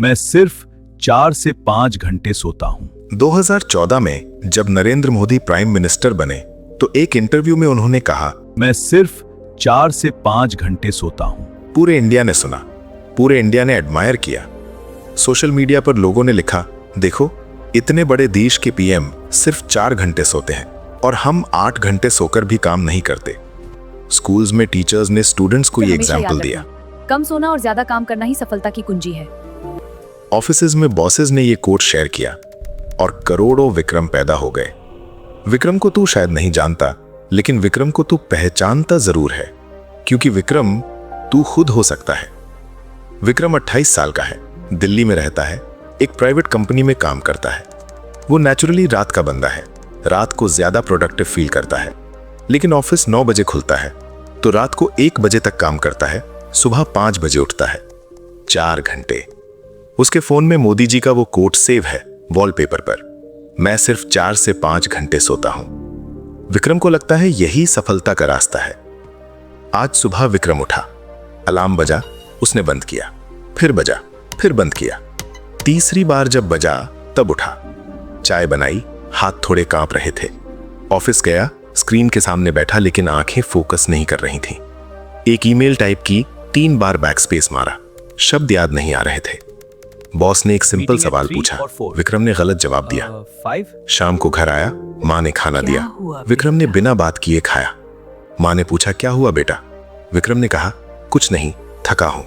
मैं सिर्फ 4 से 5 घंटे सोता हूँ। 2014 में जब नरेंद्र मोदी प्राइम मिनिस्टर बने तो एक इंटरव्यू में उन्होंने कहा, मैं सिर्फ 4 से 5 घंटे सोता हूँ। पूरे इंडिया ने सुना, पूरे इंडिया ने एडमायर किया। सोशल मीडिया पर लोगों ने लिखा, देखो इतने बड़े देश के पीएम सिर्फ 4 घंटे सोते हैं और हम 8 घंटे सोकर भी काम नहीं करते। स्कूल्स में टीचर्स ने स्टूडेंट्स को ये एग्जाम्पल दिया। कम सोना और ज्यादा काम करना ही सफलता की कुंजी है। ऑफिसेज में बॉसेस ने ये कोट शेयर किया और करोड़ों विक्रम पैदा हो गए। विक्रम को तू शायद नहीं जानता, लेकिन विक्रम को तू पहचानता जरूर है, क्योंकि विक्रम तू खुद हो सकता है। विक्रम 28 साल का है, दिल्ली में रहता है, एक प्राइवेट कंपनी में काम करता है। वो नेचुरली रात का बंदा है, रात को ज्यादा प्रोडक्टिव फील करता है। लेकिन ऑफिस 9 बजे खुलता है तो रात को 1 बजे तक काम करता है, सुबह 5 बजे उठता है। 4 घंटे। उसके फोन में मोदी जी का वो कोट सेव है वॉलपेपर पर, मैं सिर्फ 4 से 5 घंटे सोता हूं। विक्रम को लगता है यही सफलता का रास्ता है। आज सुबह विक्रम उठा, अलार्म बजा, उसने बंद किया, फिर बजा, फिर बंद किया। तीसरी बार जब बजा तब उठा, चाय बनाई, हाथ थोड़े कांप रहे थे। ऑफिस गया, स्क्रीन के सामने बैठा, लेकिन आंखें फोकस नहीं कर रही थीं। एक ईमेल टाइप की, 3 बार बैकस्पेस मारा, शब्द याद नहीं आ रहे थे। बॉस ने एक सिंपल सवाल पूछा, विक्रम ने गलत जवाब दिया। 5 शाम को घर आया, माँ ने खाना दिया, विक्रम ने बिना बात किए खाया। माँ ने पूछा, क्या हुआ बेटा? विक्रम ने कहा, कुछ नहीं, थका हूं।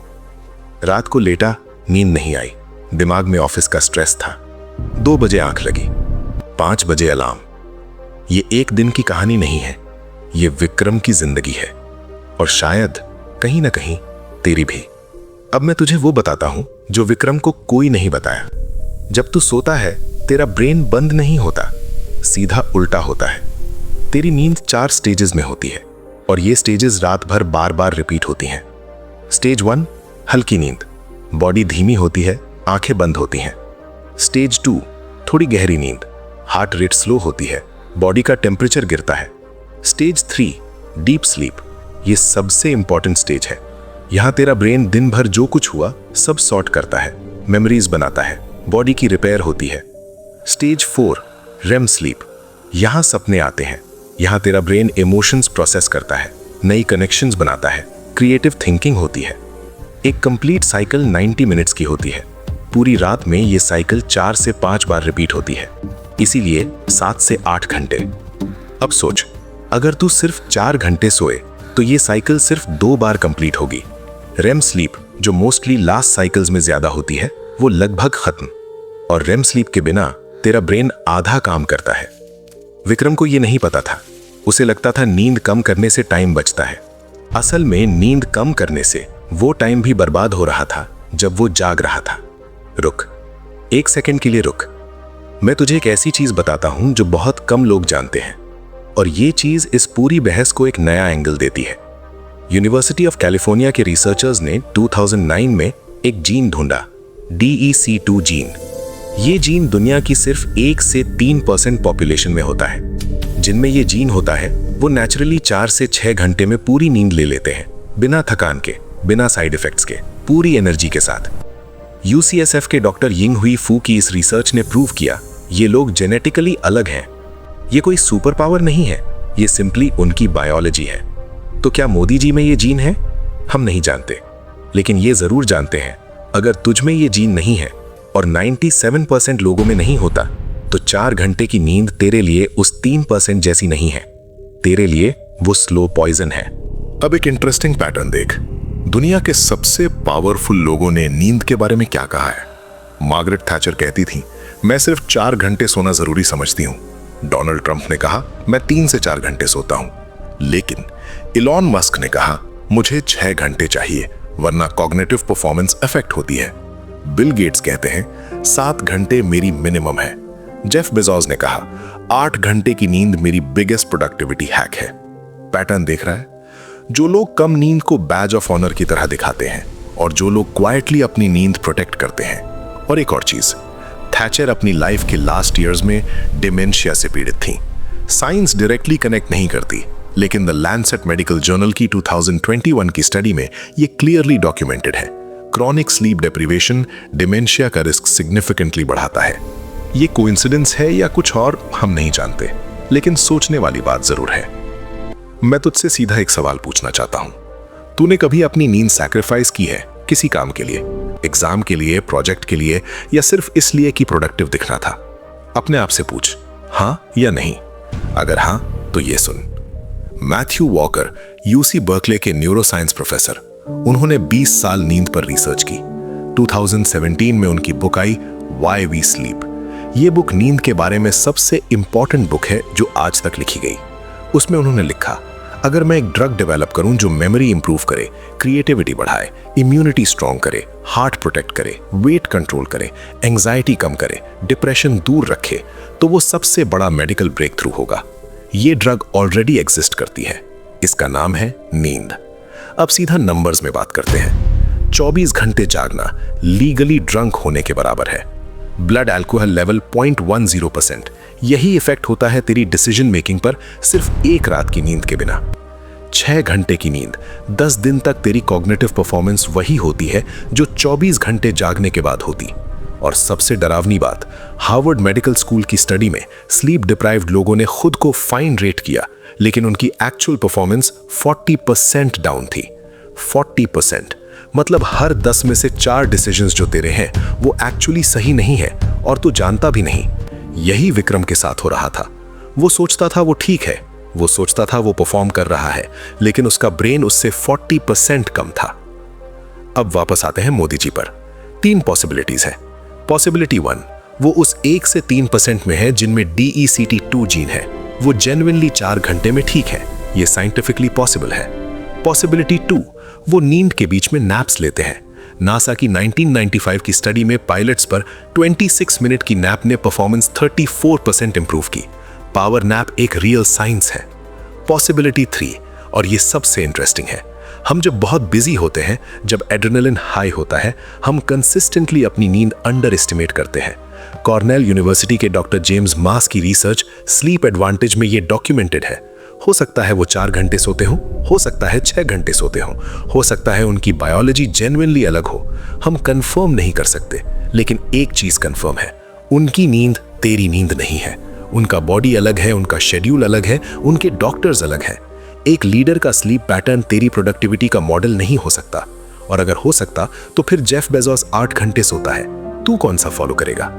रात को लेटा, नींद नहीं आई, दिमाग में ऑफिस का स्ट्रेस था। 2 बजे आंख लगी, 5 बजे अलार्म। ये एक दिन की कहानी नहीं है, ये विक्रम की जिंदगी है, और शायद कहीं ना कहीं तेरी भी। अब मैं तुझे वो बताता हूं जो विक्रम को कोई नहीं बताया। जब तू सोता है, तेरा ब्रेन बंद नहीं होता, सीधा उल्टा होता है। तेरी नींद 4 स्टेजेस में होती है, और ये स्टेजेस रात भर बार बार रिपीट होती हैं। स्टेज 1 हल्की नींद, बॉडी धीमी होती है, आंखें बंद होती हैं। स्टेज 2 थोड़ी गहरी नींद, हार्ट रेट स्लो होती है, बॉडी का टेम्परेचर गिरता है। स्टेज 3 डीप स्लीप, ये सबसे इंपॉर्टेंट स्टेज है। यहां तेरा ब्रेन दिन भर जो कुछ हुआ सब सॉर्ट करता है, मेमोरीज बनाता है, बॉडी की रिपेयर होती है। स्टेज 4 रेम स्लीप, यहां सपने आते हैं, यहां तेरा ब्रेन इमोशंस प्रोसेस करता है, नई कनेक्शंस बनाता है, क्रिएटिव थिंकिंग होती है। एक कंप्लीट साइकिल 90 मिनट्स की होती है। पूरी रात में ये साइकिल 4 से 5 बार रिपीट होती है, इसीलिए 7 से 8 घंटे। अब सोच, अगर तू सिर्फ 4 घंटे सोए तो ये साइकिल सिर्फ 2 बार कंप्लीट होगी। रेम स्लीप, जो मोस्टली लास्ट साइकिल्स में ज्यादा होती है, वो लगभग खत्म। और रेम स्लीप के बिना तेरा ब्रेन आधा काम करता है। विक्रम को ये नहीं पता था, उसे लगता था नींद कम करने से टाइम बचता है। असल में नींद कम करने से वो टाइम भी बर्बाद हो रहा था जब वो जाग रहा था। रुक, 1 सेकंड के लिए रुक। मैं तुझे एक ऐसी चीज बताता हूं जो बहुत कम लोग जानते हैं, और ये चीज इस पूरी बहस को एक नया एंगल देती है। यूनिवर्सिटी ऑफ कैलिफोर्निया के रिसर्चर्स ने 2009 में एक जीन ढूंढा, DEC2 जीन। ये जीन दुनिया की सिर्फ 1 से 3% पॉपुलेशन में होता है। जिनमें ये जीन होता है वो नेचुरली 4 से 6 घंटे में पूरी नींद ले लेते हैं, बिना थकान के, बिना साइड इफेक्ट्स के, पूरी एनर्जी के साथ। UCSF के डॉक्टर यिंग हुई फू की इस रिसर्च ने प्रूव किया, ये लोग जेनेटिकली अलग हैं। ये कोई सुपर पावर नहीं है, ये सिंपली उनकी बायोलॉजी है। तो क्या मोदी जी में ये जीन है? हम नहीं जानते, लेकिन ये जरूर जानते हैं, अगर तुझ में ये जीन नहीं है और 97% लोगों में नहीं होता, तो 4 घंटे की नींद तेरे लिए उस 3% जैसी नहीं है। तेरे लिए वो स्लो पॉइजन है। अब एक इंटरेस्टिंग पैटर्न देख, दुनिया के सबसे पावरफुल लोगों ने नींद के बारे में क्या कहा है। मार्गरेट थैचर कहती थी, मैं सिर्फ 4 घंटे सोना जरूरी समझती हूँ। डोनाल्ड ट्रंप ने कहा, मैं 3 से 4 घंटे सोता हूँ। लेकिन इलॉन मस्क ने कहा, मुझे 6 घंटे चाहिए, वरना कॉग्निटिव परफॉर्मेंस अफेक्ट होती है। बिल गेट्स कहते हैं 7 घंटे मेरी मिनिमम है। जेफ बेजोस ने कहा 8 घंटे की नींद मेरी बिगेस्ट प्रोडक्टिविटी हैक है। पैटर्न देख रहा है? जो लोग कम नींद को बैज ऑफ ऑनर की तरह दिखाते हैं और जो लोग क्वाइटली अपनी नींद प्रोटेक्ट करते हैं। और एक और चीज, थैचर अपनी लाइफ के लास्ट ईयर्स में डिमेंशिया से पीड़ित थी। साइंस डायरेक्टली कनेक्ट नहीं करती, लेकिन द लैंसेट मेडिकल जर्नल की 2021 की स्टडी में ये क्लियरली डॉक्यूमेंटेड है। क्रॉनिक स्लीप डेप्रिवेशन डिमेंशिया का रिस्क सिग्निफिकेंटली बढ़ाता है। ये कोइंसिडेंस है या कुछ और हम नहीं जानते, लेकिन सोचने वाली बात जरूर है। मैं तुझसे सीधा एक सवाल पूछना चाहता हूं। तूने कभी अपनी नींद सैक्रिफाइस की है किसी काम के लिए, एग्जाम के लिए, प्रोजेक्ट के लिए, या सिर्फ इसलिए कि प्रोडक्टिव दिखना था? अपने आप से पूछ, हां या नहीं। अगर हां तो ये सुन। मैथ्यू वॉकर यूसी बर्कले के न्यूरोसाइंस प्रोफेसर, उन्होंने 20 साल नींद पर रिसर्च की। 2017 में उनकी बुक आई व्हाई वी स्लीप। ये बुक नींद के बारे में सबसे इंपॉर्टेंट बुक है जो आज तक लिखी गई। उसमें उन्होंने लिखा, अगर मैं एक ड्रग डेवलप करूं जो मेमोरी इंप्रूव करे, क्रिएटिविटी बढ़ाए, इम्यूनिटी स्ट्रॉन्ग करे, हार्ट प्रोटेक्ट करे, वेट कंट्रोल करे, एंजाइटी कम करे, डिप्रेशन दूर रखे, तो वो सबसे बड़ा मेडिकल ब्रेक थ्रू होगा। ये ड्रग ऑलरेडी एग्जिस्ट करती है। इसका नाम है नींद। अब सीधा नंबर्स में बात करते हैं। 24 घंटे जागना लीगली ड्रंक होने के बराबर है। Blood alcohol level 0.10%। यही इफेक्ट होता है तेरी डिसीजन मेकिंग पर सिर्फ एक रात की नींद के बिना। 6 घंटे की नींद 10 दिन तक तेरी कॉग्निटिव परफॉर्मेंस वही होती है जो 24 घंटे जागने के बाद होती। और सबसे डरावनी बात, हार्वर्ड मेडिकल स्कूल की स्टडी में स्लीप डिप्राइव्ड लोगों ने खुद को फाइन रेट किया, लेकिन उनकी एक्चुअल परफॉर्मेंस 40% डाउन थी। 40%। मतलब हर 10 में से 4 डिसीजंस जो तेरे हैं वो एक्चुअली सही नहीं है, और तू जानता भी नहीं। यही विक्रम के साथ हो रहा था। वो सोचता था वो ठीक है, वो सोचता था वो परफॉर्म कर रहा है, लेकिन उसका ब्रेन उससे 40% कम था। अब वापस आते हैं मोदी जी पर। 3 पॉसिबिलिटीज है। पॉसिबिलिटी 1, वो उस 1 से 3% में है जिनमें DECT2 जीन है। वो जेन्युइनली 4 घंटे में ठीक है, ये साइंटिफिकली पॉसिबल है। पॉसिबिलिटी 2, वो नींद के बीच में नैप्स लेते हैं। नासा की 1995 की स्टडी में पायलट्स पर 26 मिनट की नैप ने परफॉर्मेंस 34% इंप्रूव की। पावर नैप एक रियल साइंस है। पॉसिबिलिटी 3, और ये सबसे इंटरेस्टिंग है, हम जब बहुत बिजी होते हैं, जब एड्रेनलिन हाई होता है, हम कंसिस्टेंटली अपनी नींद अंडर एस्टिमेट करते हैं। कॉर्नेल यूनिवर्सिटी के डॉक्टर जेम्स मास की रिसर्च स्लीप एडवांटेज में ये डॉक्यूमेंटेड है। हो सकता है वो 4 घंटे सोते हो सकता है 6 घंटे सोते हो सकता है उनकी बायोलॉजी जेन्युइनली अलग हो। हम कंफर्म नहीं कर सकते, लेकिन एक चीज कंफर्म है, उनकी नींद तेरी नींद नहीं है। उनका बॉडी अलग है, उनका शेड्यूल अलग है, उनके डॉक्टर्स अलग हैं। एक लीडर का स्लीप पैटर्न तेरी प्रोडक्टिविटी का मॉडल नहीं हो सकता, और अगर हो सकता तो फिर जेफ बेजोस 8 घंटे सोता है, तू कौन सा फॉलो करेगा?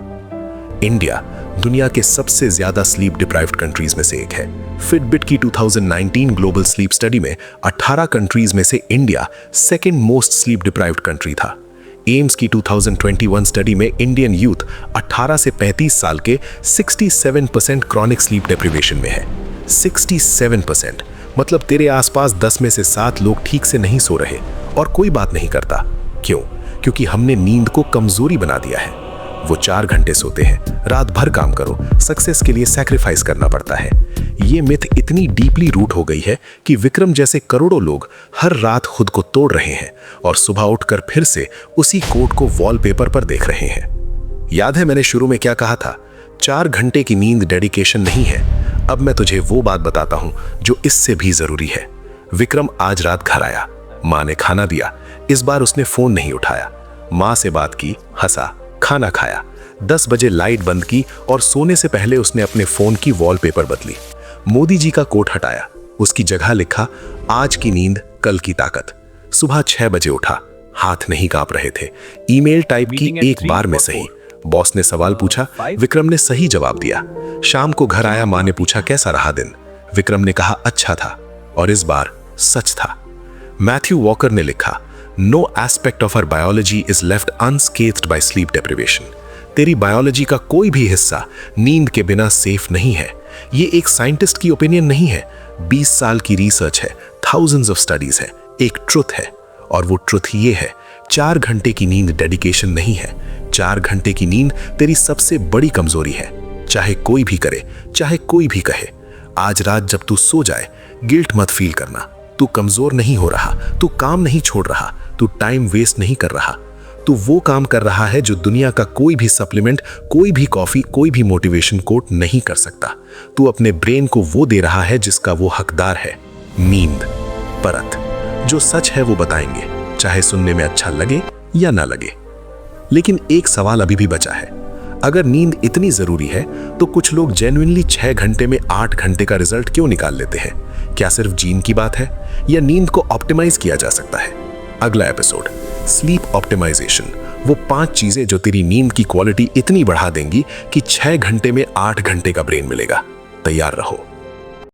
इंडिया दुनिया के सबसे ज्यादा स्लीप डिप्राइव्ड कंट्रीज में से एक है। फिटबिट की 2019 ग्लोबल स्लीप स्टडी में 18 कंट्रीज में से India second most sleep deprived country था। एम्स की 2021 स्टडी में इंडियन यूथ 18 से 35 साल के 67% क्रॉनिक स्लीप डेप्रिवेशन में है। 67%। मतलब तेरे आसपास 10 में से 7 लोग ठीक से नहीं सो रहे, और कोई बात नहीं करता। क्यों? क्योंकि हमने नींद को कमजोरी बना दिया है। वो 4 घंटे सोते हैं, रात भर काम करो, सक्सेस के लिए सैक्रिफाइस करना पड़ता है। ये मिथ इतनी डीपली रूट हो गई है कि विक्रम जैसे करोड़ों लोग हर रात खुद को तोड़ रहे हैं और सुबह उठकर फिर से उसी कोट को वॉलपेपर पर देख रहे हैं। याद है मैंने शुरू में क्या कहा था? 4 घंटे की नींद डेडिकेशन नहीं है। अब मैं तुझे वो बात बताता हूं जो इससे भी जरूरी है। विक्रम आज रात घर आया, माँ ने खाना दिया। इस बार उसने फोन नहीं उठाया। माँ से बात की, हंसा, खाना खाया। 10 बजे लाइट बंद की और सोने से पहले उसने अपने फोन की वॉलपेपर बदली। मोदी जी का कोट हटाया, उसकी जगह लिखा आज की नींद कल की ताकत। सुबह 6 बजे उठा, हाथ नहीं कांप रहे थे। ईमेल टाइप की एक बार में सही। बॉस ने सवाल पूछा, विक्रम ने सही जवाब दिया। शाम को घर आया, माँ ने पूछा कैसा रहा दिन? विक्रम ने कहा अच्छा था, और इस बार सच था। मैथ्यू वॉकर ने लिखा, no aspect of our biology is left unscathed by sleep deprivation. तेरी बायोलॉजी का कोई भी हिस्सा नींद के बिना सेफ नहीं है। ये एक साइंटिस्ट की ओपिनियन नहीं है, 20 साल की रिसर्च है, थाउजेंड्स ऑफ स्टडीज है, एक ट्रुथ है। और वो ट्रुथ ये है, 4 घंटे की नींद डेडिकेशन नहीं है। 4 घंटे की नींद तेरी सबसे बड़ी कमजोरी है। चाहे कोई भी करे, चाहे कोई भी कहे, आज रात जब तू सो जाए, गिल्ट मत फील करना। तू कमजोर नहीं हो रहा, तू काम नहीं छोड़ रहा, तू टाइम वेस्ट नहीं कर रहा। तू वो काम कर रहा है जो दुनिया का कोई भी सप्लीमेंट, कोई भी कॉफी, कोई भी मोटिवेशन कोट नहीं कर सकता। तू अपने ब्रेन को वो दे रहा है जिसका वो हकदार है, नींद। परत। जो सच है वो बताएंगे, चाहे सुनने में अच्छा लगे या ना लगे। लेकिन एक सवाल अभी भी बचा है, अगर नींद इतनी जरूरी है तो कुछ लोग जेन्युइनली 6 घंटे में 8 घंटे का रिजल्ट क्यों निकाल लेते हैं? क्या सिर्फ जीन की बात है या नींद को ऑप्टिमाइज किया जा सकता है? अगला एपिसोड स्लीप ऑप्टिमाइजेशन, वो 5 चीजें जो तेरी नींद की क्वालिटी इतनी बढ़ा देंगी कि 6 घंटे में 8 घंटे का ब्रेन मिलेगा। तैयार रहो।